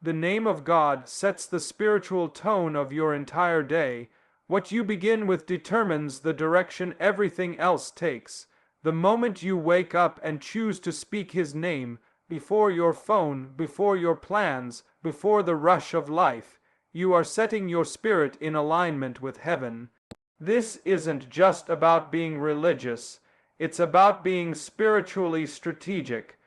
The name of God sets the spiritual tone of your entire day. What you begin with determines the direction everything else takes. The moment you wake up and choose to speak His name, before your phone, before your plans, before the rush of life, you are setting your spirit in alignment with heaven. This isn't just about being religious, it's about being spiritually strategic.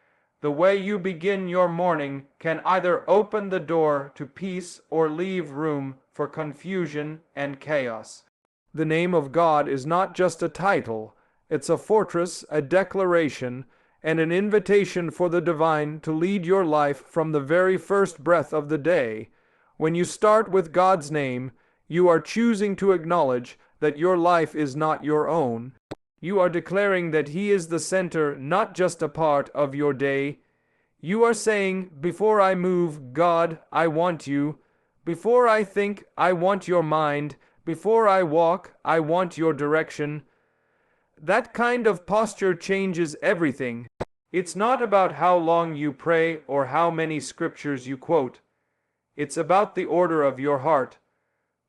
The way you begin your morning can either open the door to peace or leave room for confusion and chaos. The name of God is not just a title, it's a fortress, a declaration, and an invitation for the divine to lead your life from the very first breath of the day. When you start with God's name, you are choosing to acknowledge that your life is not your own. You are declaring that He is the center, not just a part of your day. You are saying, before I move, God, I want you. Before I think, I want your mind. Before I walk, I want your direction. That kind of posture changes everything. It's not about how long you pray or how many scriptures you quote. It's about the order of your heart.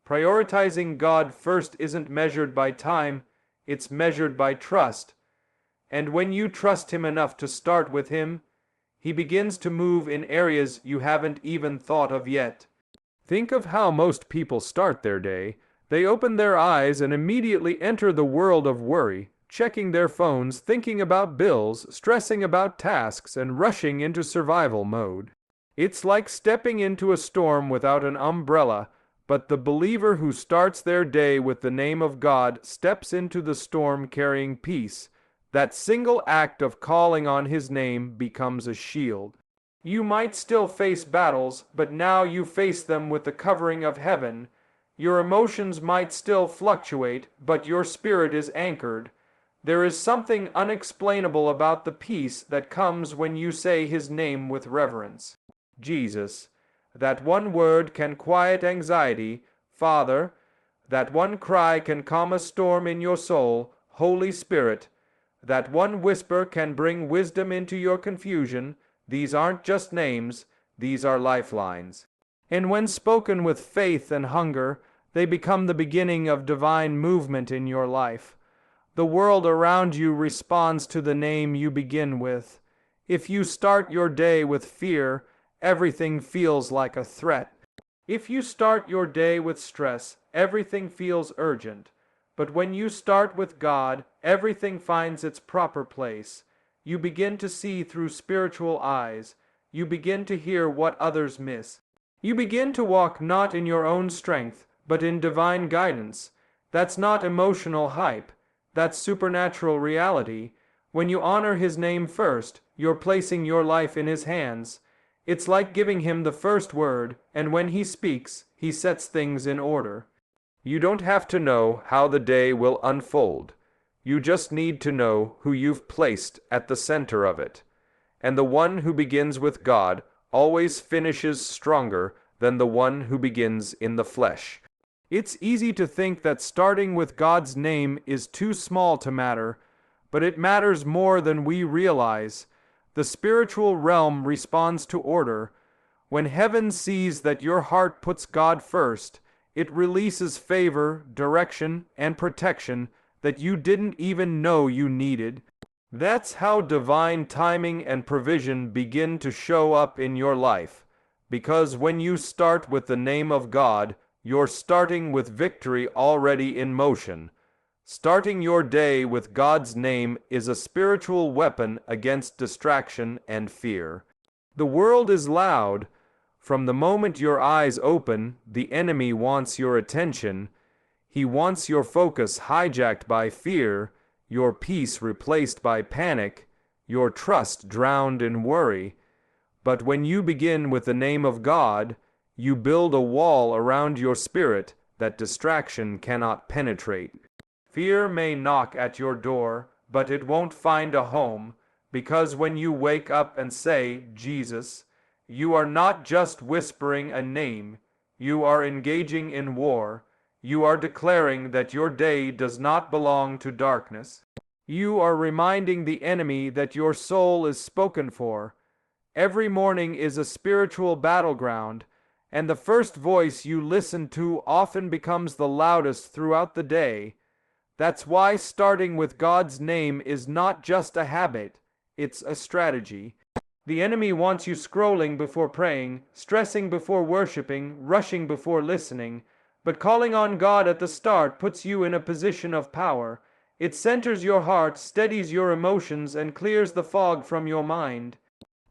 Prioritizing God first isn't measured by time, it's measured by trust. And when you trust Him enough to start with Him, He begins to move in areas you haven't even thought of yet. Think of how most people start their day. They open their eyes and immediately enter the world of worry, checking their phones, thinking about bills, stressing about tasks, and rushing into survival mode. It's like stepping into a storm without an umbrella, but the believer who starts their day with the name of God steps into the storm carrying peace. That single act of calling on His name becomes a shield. You might still face battles, but now you face them with the covering of heaven. Your emotions might still fluctuate, but your spirit is anchored. There is something unexplainable about the peace that comes when you say His name with reverence. Jesus. That one word can quiet anxiety. Father. That one cry can calm a storm in your soul. Holy Spirit. That one whisper can bring wisdom into your confusion. These aren't just names, these are lifelines. And when spoken with faith and hunger, they become the beginning of divine movement in your life. The world around you responds to the name you begin with. If you start your day with fear, everything feels like a threat. If you start your day with stress, everything feels urgent. But when you start with God, everything finds its proper place. You begin to see through spiritual eyes. You begin to hear what others miss. You begin to walk not in your own strength, but in divine guidance. That's not emotional hype. That's supernatural reality. When you honor His name first, you're placing your life in His hands. It's like giving Him the first word, and when He speaks, He sets things in order. You don't have to know how the day will unfold. You just need to know who you've placed at the center of it. And the one who begins with God always finishes stronger than the one who begins in the flesh. It's easy to think that starting with God's name is too small to matter, but it matters more than we realize. The spiritual realm responds to order. When heaven sees that your heart puts God first, it releases favor, direction, and protection that you didn't even know you needed. That's how divine timing and provision begin to show up in your life. Because when you start with the name of God, you're starting with victory already in motion. Starting your day with God's name is a spiritual weapon against distraction and fear. The world is loud. From the moment your eyes open, the enemy wants your attention. He wants your focus hijacked by fear, your peace replaced by panic, your trust drowned in worry. But when you begin with the name of God, you build a wall around your spirit that distraction cannot penetrate. Fear may knock at your door, but it won't find a home, because when you wake up and say, Jesus, you are not just whispering a name, you are engaging in war. You are declaring that your day does not belong to darkness. You are reminding the enemy that your soul is spoken for. Every morning is a spiritual battleground, and the first voice you listen to often becomes the loudest throughout the day. That's why starting with God's name is not just a habit, it's a strategy. The enemy wants you scrolling before praying, stressing before worshiping, rushing before listening, but calling on God at the start puts you in a position of power. It centers your heart, steadies your emotions, and clears the fog from your mind.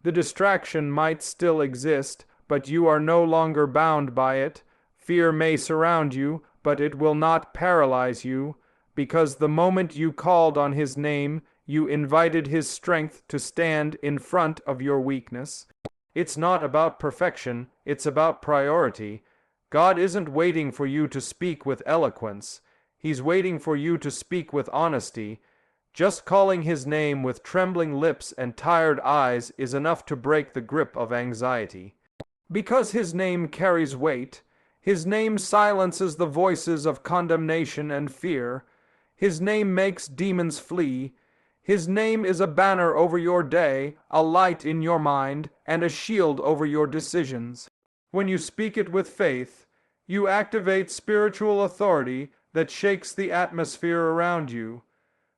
The distraction might still exist, but you are no longer bound by it. Fear may surround you, but it will not paralyze you, because the moment you called on His name, you invited His strength to stand in front of your weakness. It's not about perfection, it's about priority. God isn't waiting for you to speak with eloquence. He's waiting for you to speak with honesty. Just calling His name with trembling lips and tired eyes is enough to break the grip of anxiety. Because His name carries weight, His name silences the voices of condemnation and fear. His name makes demons flee. His name is a banner over your day, a light in your mind, and a shield over your decisions. When you speak it with faith, you activate spiritual authority that shakes the atmosphere around you.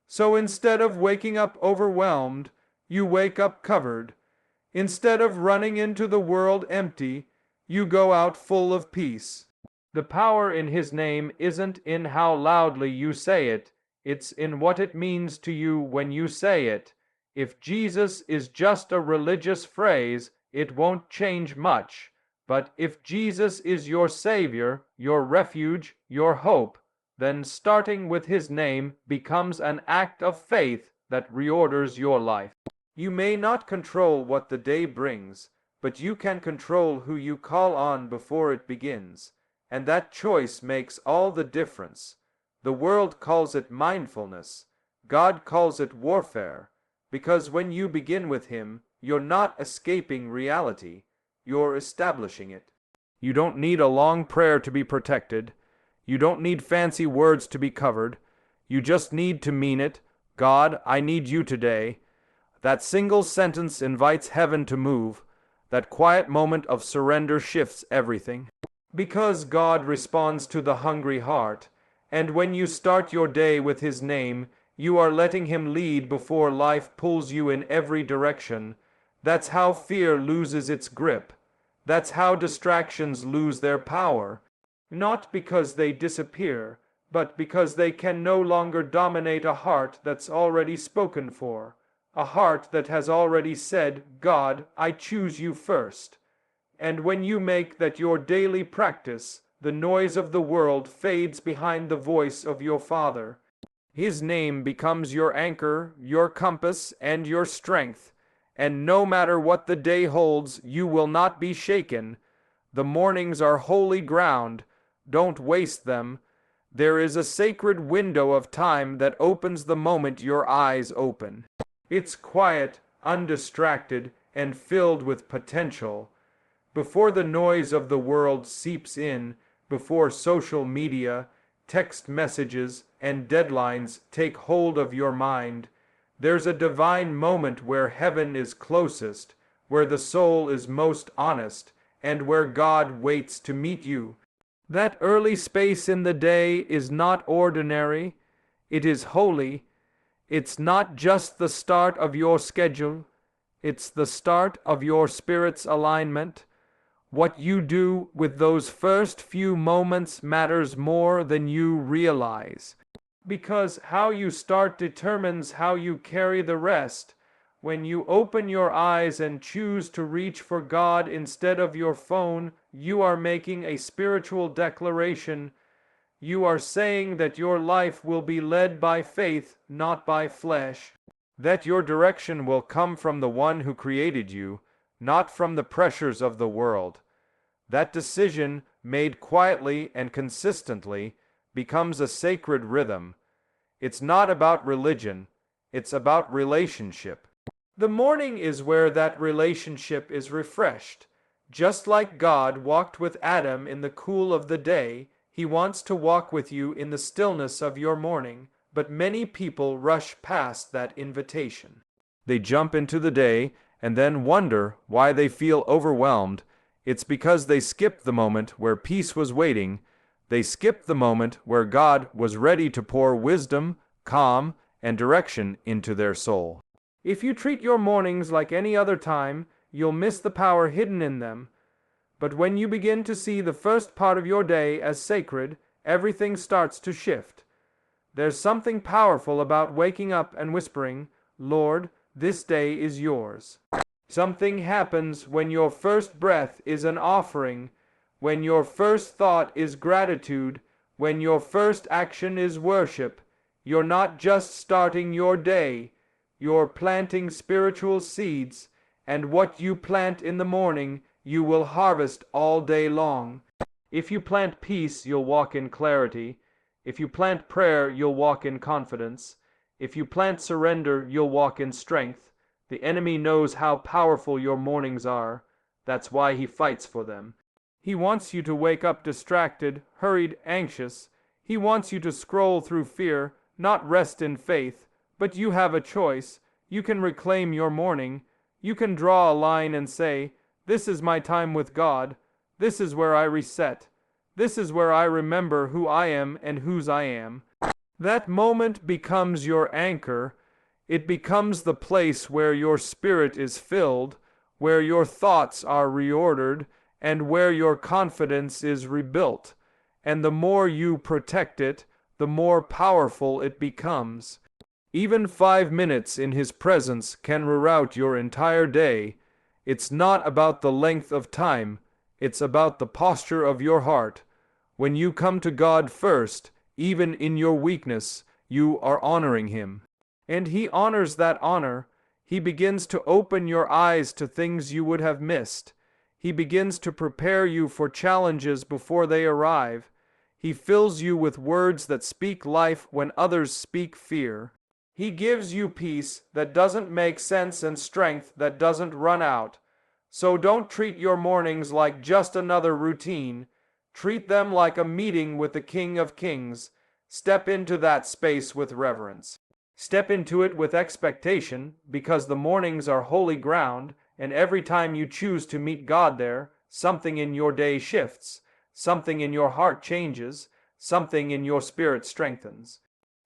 So instead of waking up overwhelmed, you wake up covered. Instead of running into the world empty, you go out full of peace. The power in His name isn't in how loudly you say it, it's in what it means to you when you say it. If Jesus is just a religious phrase, it won't change much. But if Jesus is your Savior, your refuge, your hope, then starting with His name becomes an act of faith that reorders your life. You may not control what the day brings, but you can control who you call on before it begins, and that choice makes all the difference. The world calls it mindfulness. God calls it warfare, because when you begin with Him, you're not escaping reality, you're establishing it. You don't need a long prayer to be protected. You don't need fancy words to be covered. You just need to mean it. God, I need you today. That single sentence invites heaven to move. That quiet moment of surrender shifts everything. Because God responds to the hungry heart, and when you start your day with His name, you are letting Him lead before life pulls you in every direction. That's how fear loses its grip. That's how distractions lose their power. Not because they disappear, but because they can no longer dominate a heart that's already spoken for. A heart that has already said, God, I choose you first. And when you make that your daily practice, the noise of the world fades behind the voice of your Father. His name becomes your anchor, your compass, and your strength. And no matter what the day holds, you will not be shaken. The mornings are holy ground. Don't waste them. There is a sacred window of time that opens the moment your eyes open. It's quiet, undistracted, and filled with potential. Before the noise of the world seeps in, before social media, text messages, and deadlines take hold of your mind, there's a divine moment where heaven is closest, where the soul is most honest, and where God waits to meet you. That early space in the day is not ordinary, it is holy. It's not just the start of your schedule, it's the start of your spirit's alignment. What you do with those first few moments matters more than you realize. Because how you start determines how you carry the rest. When you open your eyes and choose to reach for God instead of your phone, you are making a spiritual declaration. You are saying that your life will be led by faith, not by flesh. That your direction will come from the one who created you, not from the pressures of the world. That decision, made quietly and consistently, becomes a sacred rhythm. It's not about religion, it's about relationship. The morning is where that relationship is refreshed. Just like God walked with Adam in the cool of the day, He wants to walk with you in the stillness of your morning, but many people rush past that invitation. They jump into the day, and then wonder why they feel overwhelmed, it's because they skipped the moment where peace was waiting. They skipped the moment where God was ready to pour wisdom, calm, and direction into their soul. If you treat your mornings like any other time, you'll miss the power hidden in them. But when you begin to see the first part of your day as sacred, everything starts to shift. There's something powerful about waking up and whispering, "Lord, this day is yours." Something happens when your first breath is an offering, when your first thought is gratitude, when your first action is worship. You're not just starting your day, you're planting spiritual seeds, and what you plant in the morning, you will harvest all day long. If you plant peace, you'll walk in clarity. If you plant prayer, you'll walk in confidence. If you plant surrender, you'll walk in strength. The enemy knows how powerful your mornings are. That's why he fights for them. He wants you to wake up distracted, hurried, anxious. He wants you to scroll through fear, not rest in faith. But you have a choice. You can reclaim your morning. You can draw a line and say, "This is my time with God. This is where I reset. This is where I remember who I am and whose I am." That moment becomes your anchor. It becomes the place where your spirit is filled, where your thoughts are reordered, and where your confidence is rebuilt. And the more you protect it, the more powerful it becomes. Even 5 minutes in His presence can reroute your entire day. It's not about the length of time, it's about the posture of your heart. When you come to God first, even in your weakness, you are honoring Him. And He honors that honor. He begins to open your eyes to things you would have missed. He begins to prepare you for challenges before they arrive. He fills you with words that speak life when others speak fear. He gives you peace that doesn't make sense and strength that doesn't run out. So don't treat your mornings like just another routine. Treat them like a meeting with the King of Kings. Step into that space with reverence. Step into it with expectation, because the mornings are holy ground, and every time you choose to meet God there, something in your day shifts, something in your heart changes, something in your spirit strengthens.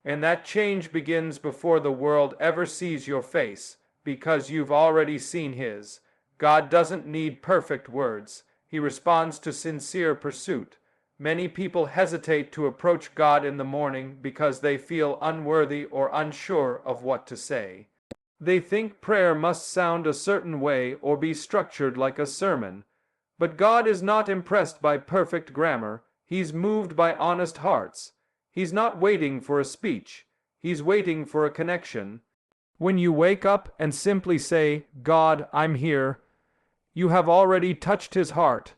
And that change begins before the world ever sees your face, because you've already seen His. God doesn't need perfect words. He responds to sincere pursuit. Many people hesitate to approach God in the morning because they feel unworthy or unsure of what to say. They think prayer must sound a certain way or be structured like a sermon. But God is not impressed by perfect grammar. He's moved by honest hearts. He's not waiting for a speech. He's waiting for a connection. When you wake up and simply say, "God, I'm here," you have already touched His heart.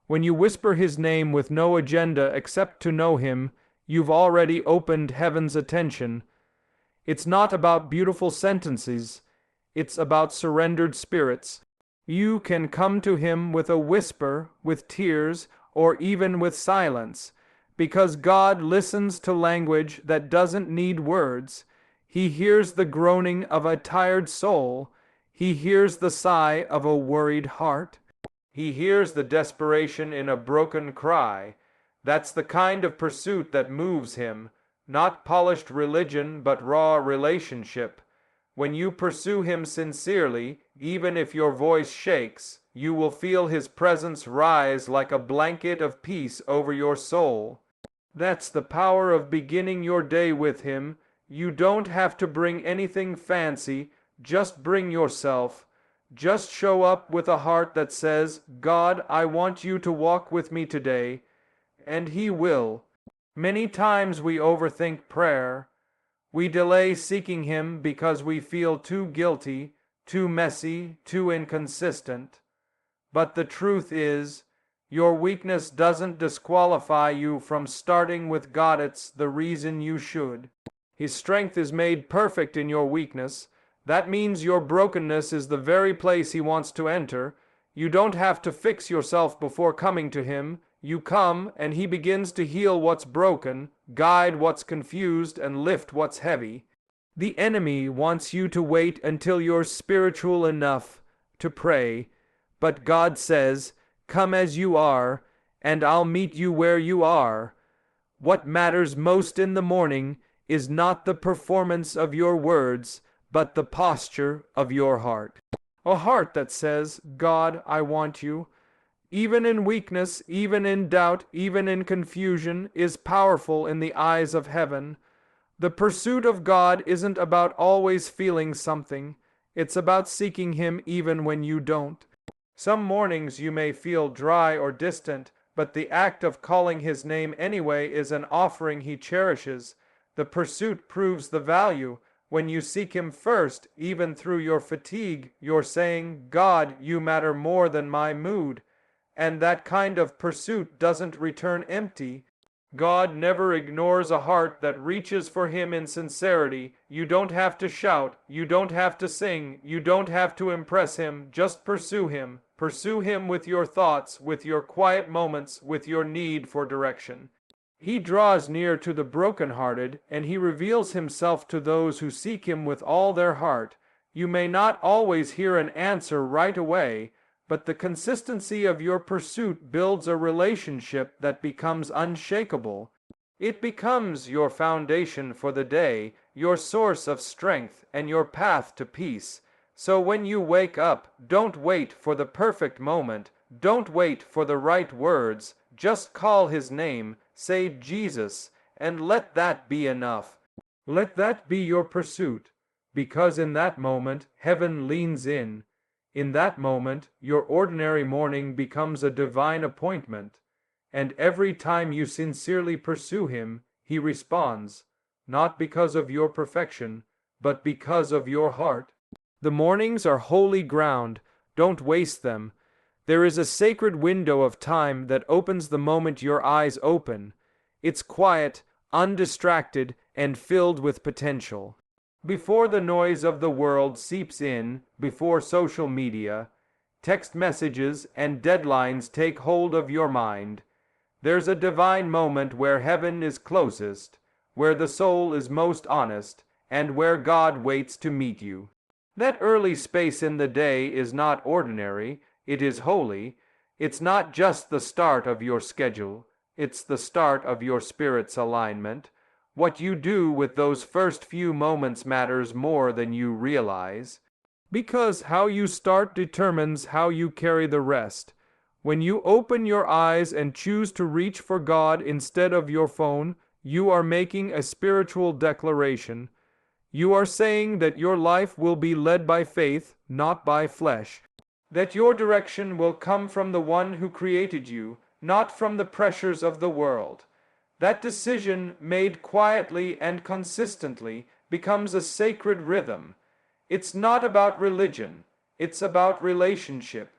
When you whisper His name with no agenda except to know Him, you've already opened heaven's attention. It's not about beautiful sentences. It's about surrendered spirits. You can come to Him with a whisper, with tears, or even with silence, because God listens to language that doesn't need words. He hears the groaning of a tired soul. He hears the sigh of a worried heart. He hears the desperation in a broken cry. That's the kind of pursuit that moves Him, not polished religion but raw relationship. When you pursue Him sincerely, even if your voice shakes, you will feel His presence rise like a blanket of peace over your soul. That's the power of beginning your day with Him. You don't have to bring anything fancy, just bring yourself. Just show up with a heart that says, "God, I want you to walk with me today," and He will. Many times we overthink prayer. We delay seeking Him because we feel too guilty, too messy, too inconsistent. But the truth is, your weakness doesn't disqualify you from starting with God. It's the reason you should. His strength is made perfect in your weakness. That means your brokenness is the very place He wants to enter. You don't have to fix yourself before coming to Him. You come, and He begins to heal what's broken, guide what's confused, and lift what's heavy. The enemy wants you to wait until you're spiritual enough to pray, but God says, "Come as you are, and I'll meet you where you are." What matters most in the morning is not the performance of your words, but the posture of your heart. A heart that says, "God, I want you," even in weakness, even in doubt, even in confusion, is powerful in the eyes of heaven. The pursuit of God isn't about always feeling something. It's about seeking Him even when you don't. Some mornings you may feel dry or distant, but the act of calling His name anyway is an offering He cherishes. The pursuit proves the value. When you seek Him first, even through your fatigue, you're saying, "God, you matter more than my mood." And that kind of pursuit doesn't return empty. God never ignores a heart that reaches for Him in sincerity. You don't have to shout, you don't have to sing, you don't have to impress Him, just pursue Him. Pursue Him with your thoughts, with your quiet moments, with your need for direction. He draws near to the brokenhearted, and He reveals Himself to those who seek Him with all their heart. You may not always hear an answer right away, but the consistency of your pursuit builds a relationship that becomes unshakable. It becomes your foundation for the day, your source of strength, and your path to peace. So when you wake up, don't wait for the perfect moment, don't wait for the right words, just call His name, say Jesus, and let that be enough. Let that be your pursuit, because in that moment, heaven leans in. In that moment, your ordinary morning becomes a divine appointment, and every time you sincerely pursue Him, He responds, not because of your perfection, but because of your heart. The mornings are holy ground. Don't waste them. There is a sacred window of time that opens the moment your eyes open. It's quiet, undistracted, and filled with potential. Before the noise of the world seeps in, before social media, text messages, and deadlines take hold of your mind, there's a divine moment where heaven is closest, where the soul is most honest, and where God waits to meet you. That early space in the day is not ordinary, it is holy. It's not just the start of your schedule, it's the start of your spirit's alignment. What you do with those first few moments matters more than you realize, because how you start determines how you carry the rest. When you open your eyes and choose to reach for God instead of your phone, you are making a spiritual declaration. You are saying that your life will be led by faith, not by flesh. That your direction will come from the One who created you, not from the pressures of the world. That decision, made quietly and consistently, becomes a sacred rhythm. It's not about religion, it's about relationship.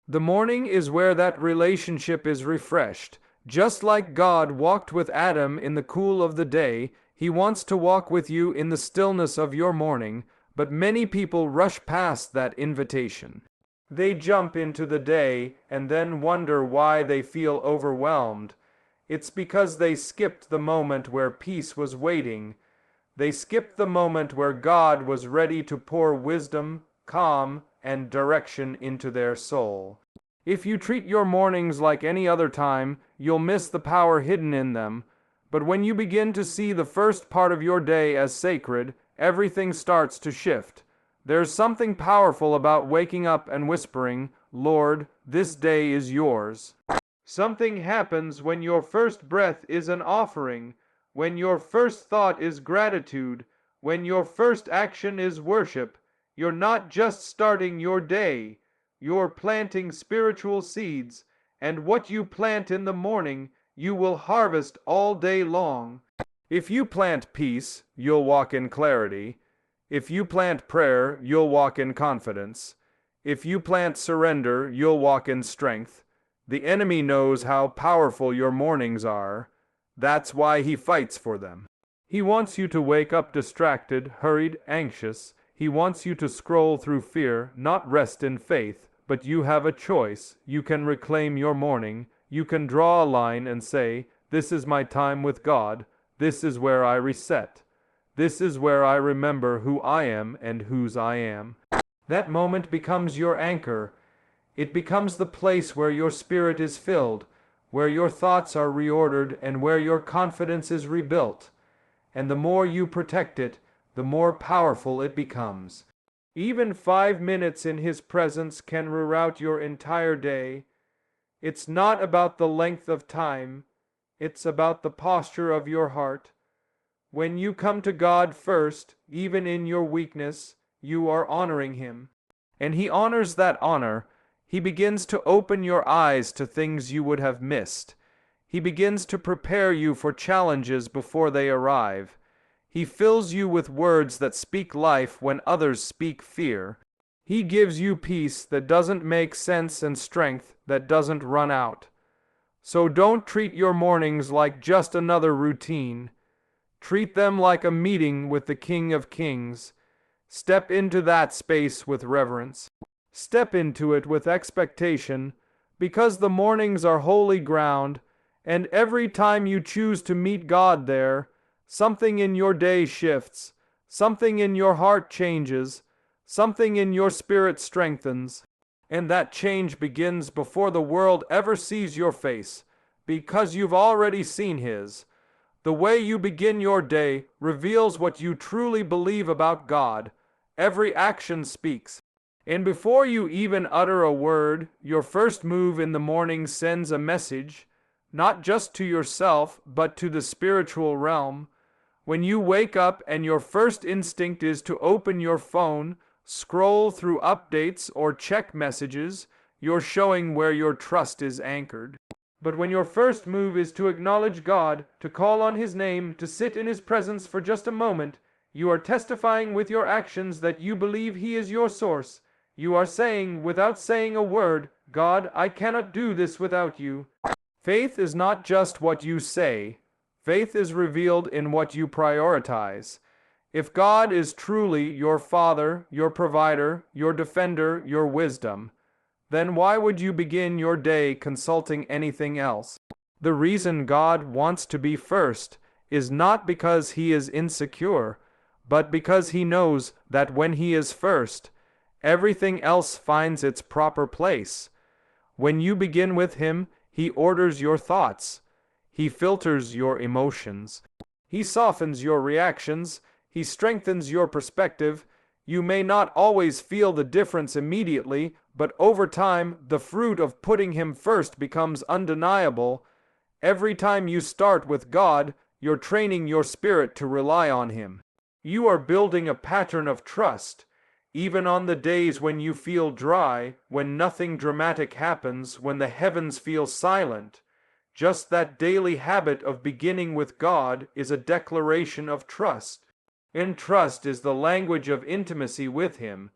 The morning is where that relationship is refreshed. Just like God walked with Adam in the cool of the day, He wants to walk with you in the stillness of your morning, but many people rush past that invitation. They jump into the day and then wonder why they feel overwhelmed. It's because they skipped the moment where peace was waiting. They skipped the moment where God was ready to pour wisdom, calm, and direction into their soul. If you treat your mornings like any other time, you'll miss the power hidden in them. But when you begin to see the first part of your day as sacred, everything starts to shift. There's something powerful about waking up and whispering, "Lord, this day is yours." Something happens when your first breath is an offering, when your first thought is gratitude, when your first action is worship. You're not just starting your day, you're planting spiritual seeds, and what you plant in the morning, you will harvest all day long. If you plant peace, you'll walk in clarity. If you plant prayer, you'll walk in confidence. If you plant surrender, you'll walk in strength. The enemy knows how powerful your mornings are. That's why he fights for them. He wants you to wake up distracted, hurried, anxious. He wants you to scroll through fear, not rest in faith. But you have a choice. You can reclaim your morning. You can draw a line and say, "This is my time with God. This is where I reset." This is where I remember who I am and whose I am. That moment becomes your anchor. It becomes the place where your spirit is filled, where your thoughts are reordered, and where your confidence is rebuilt. And the more you protect it, the more powerful it becomes. Even 5 minutes in His presence can reroute your entire day. It's not about the length of time, it's about the posture of your heart. When you come to God first, even in your weakness, you are honoring Him. And He honors that honor. He begins to open your eyes to things you would have missed. He begins to prepare you for challenges before they arrive. He fills you with words that speak life when others speak fear. He gives you peace that doesn't make sense and strength that doesn't run out. So don't treat your mornings like just another routine. Treat them like a meeting with the King of Kings. Step into that space with reverence. Step into it with expectation, because the mornings are holy ground, and every time you choose to meet God there, something in your day shifts, something in your heart changes, something in your spirit strengthens, and that change begins before the world ever sees your face, because you've already seen His. The way you begin your day reveals what you truly believe about God. Every action speaks. And before you even utter a word, your first move in the morning sends a message, not just to yourself, but to the spiritual realm. When you wake up and your first instinct is to open your phone, scroll through updates, or check messages, you're showing where your trust is anchored. But when your first move is to acknowledge God, to call on His name, to sit in His presence for just a moment, you are testifying with your actions that you believe He is your source. You are saying, without saying a word, God, I cannot do this without you. Faith is not just what you say. Faith is revealed in what you prioritize. If God is truly your Father, your provider, your defender, your wisdom, then why would you begin your day consulting anything else? The reason God wants to be first is not because He is insecure, but because He knows that when He is first, everything else finds its proper place. When you begin with Him, He orders your thoughts. He filters your emotions. He softens your reactions. He strengthens your perspective. You may not always feel the difference immediately, but over time, the fruit of putting Him first becomes undeniable. Every time you start with God, you're training your spirit to rely on Him. You are building a pattern of trust. Even on the days when you feel dry, when nothing dramatic happens, when the heavens feel silent, just that daily habit of beginning with God is a declaration of trust. And trust is the language of intimacy with Him.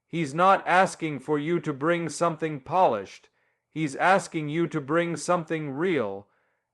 He's not asking for you to bring something polished. He's asking you to bring something real.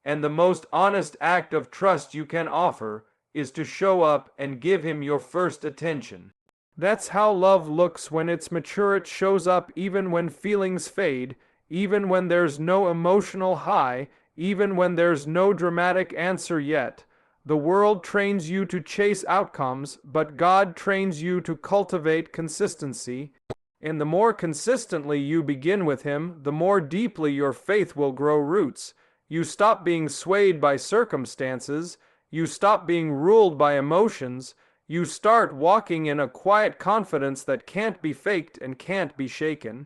And the most honest act of trust you can offer is to show up and give Him your first attention. That's how love looks when it's mature. It shows up even when feelings fade, even when there's no emotional high, even when there's no dramatic answer yet. The world trains you to chase outcomes, but God trains you to cultivate consistency. And the more consistently you begin with Him, the more deeply your faith will grow roots. You stop being swayed by circumstances. You stop being ruled by emotions. You start walking in a quiet confidence that can't be faked and can't be shaken.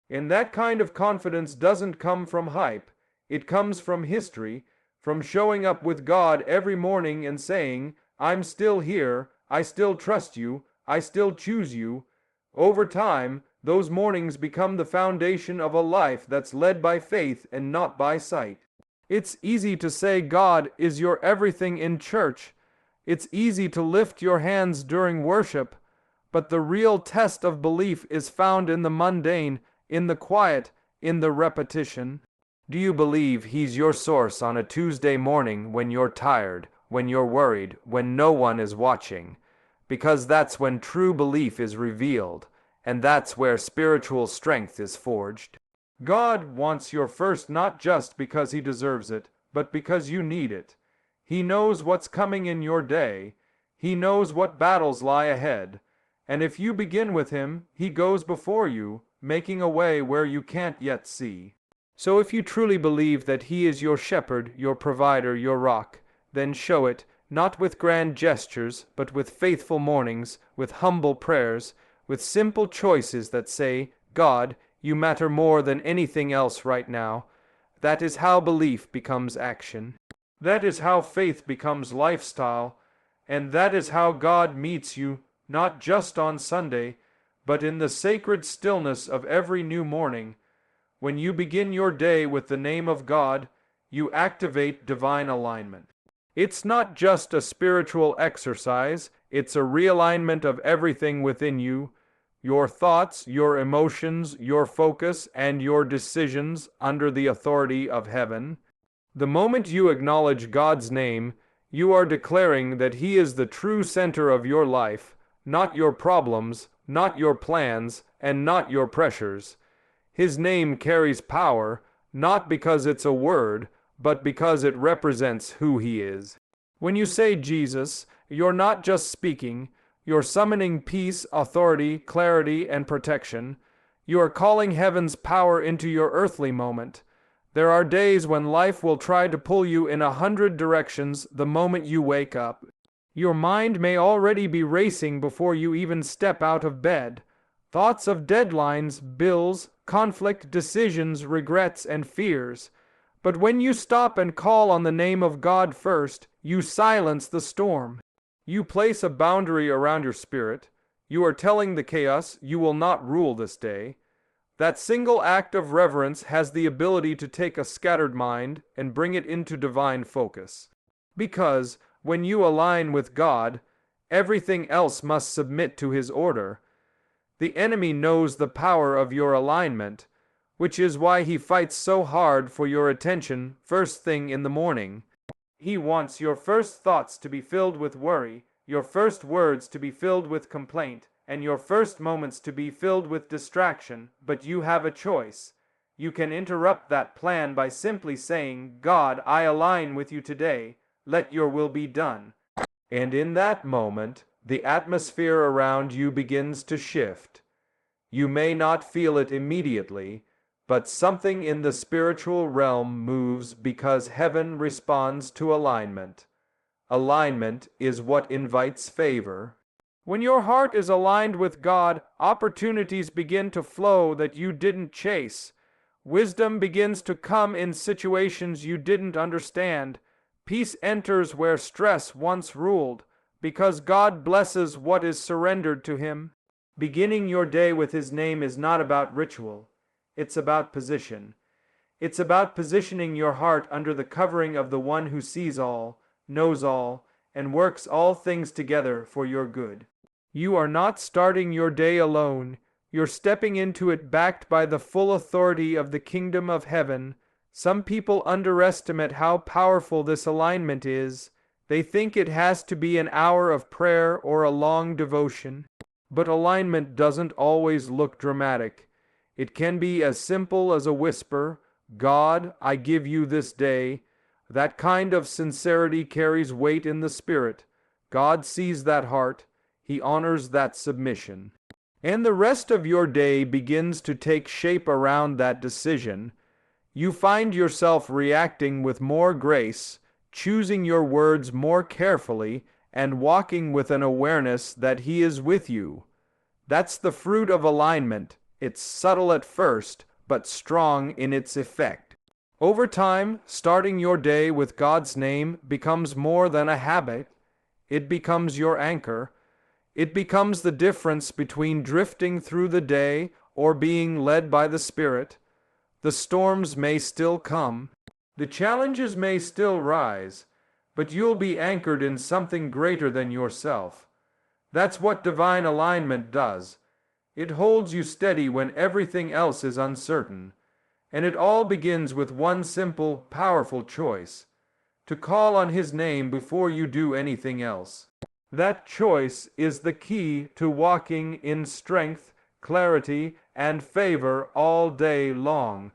And that kind of confidence doesn't come from hype. It comes from history, from showing up with God every morning and saying, I'm still here, I still trust you, I still choose you. Over time, those mornings become the foundation of a life that's led by faith and not by sight. It's easy to say God is your everything in church. It's easy to lift your hands during worship, but the real test of belief is found in the mundane, in the quiet, in the repetition. Do you believe He's your source on a Tuesday morning when you're tired, when you're worried, when no one is watching? Because that's when true belief is revealed, and that's where spiritual strength is forged. God wants your first not just because He deserves it, but because you need it. He knows what's coming in your day. He knows what battles lie ahead, and if you begin with him, he goes before you, making a way where you can't yet see. So if you truly believe that he is your shepherd, your provider, your rock, then show it, not with grand gestures, but with faithful mornings, with humble prayers, with simple choices that say, God, you matter more than anything else right now. That is how belief becomes action. That is how faith becomes lifestyle. And that is how God meets you, not just on Sunday, but in the sacred stillness of every new morning. When you begin your day with the name of God, you activate divine alignment. It's not just a spiritual exercise, it's a realignment of everything within you, your thoughts, your emotions, your focus, and your decisions under the authority of heaven. The moment you acknowledge God's name, you are declaring that He is the true center of your life, not your problems, not your plans, and not your pressures. His name carries power, not because it's a word, but because it represents who He is. When you say Jesus, you're not just speaking, you're summoning peace, authority, clarity, and protection. You are calling heaven's power into your earthly moment. There are days when life will try to pull you in 100 directions the moment you wake up. Your mind may already be racing before you even step out of bed. Thoughts of deadlines, bills, conflict, decisions, regrets, and fears. But when you stop and call on the name of God first, you silence the storm. You place a boundary around your spirit. You are telling the chaos you will not rule this day. That single act of reverence has the ability to take a scattered mind and bring it into divine focus. Because when you align with God, everything else must submit to His order. The enemy knows the power of your alignment, which is why he fights so hard for your attention first thing in the morning. He wants your first thoughts to be filled with worry, your first words to be filled with complaint, and your first moments to be filled with distraction, but you have a choice. You can interrupt that plan by simply saying, God, I align with you today, let your will be done. And in that moment, the atmosphere around you begins to shift. You may not feel it immediately, but something in the spiritual realm moves because heaven responds to alignment. Alignment is what invites favor. When your heart is aligned with God, opportunities begin to flow that you didn't chase. Wisdom begins to come in situations you didn't understand. Peace enters where stress once ruled, because God blesses what is surrendered to Him. Beginning your day with His name is not about ritual. It's about position. It's about positioning your heart under the covering of the one who sees all, knows all, and works all things together for your good. You are not starting your day alone. You're stepping into it backed by the full authority of the kingdom of heaven. Some people underestimate how powerful this alignment is. They think it has to be an hour of prayer or a long devotion. But alignment doesn't always look dramatic. It can be as simple as a whisper, God, I give you this day. That kind of sincerity carries weight in the spirit. God sees that heart. He honors that submission. And the rest of your day begins to take shape around that decision. You find yourself reacting with more grace, choosing your words more carefully, and walking with an awareness that He is with you. That's the fruit of alignment. It's subtle at first, but strong in its effect. Over time, starting your day with God's name becomes more than a habit. It becomes your anchor. It becomes the difference between drifting through the day or being led by the Spirit. The storms may still come. The challenges may still rise, but you'll be anchored in something greater than yourself. That's what divine alignment does. It holds you steady when everything else is uncertain. And it all begins with one simple, powerful choice: to call on His name before you do anything else. That choice is the key to walking in strength, clarity, and favor all day long.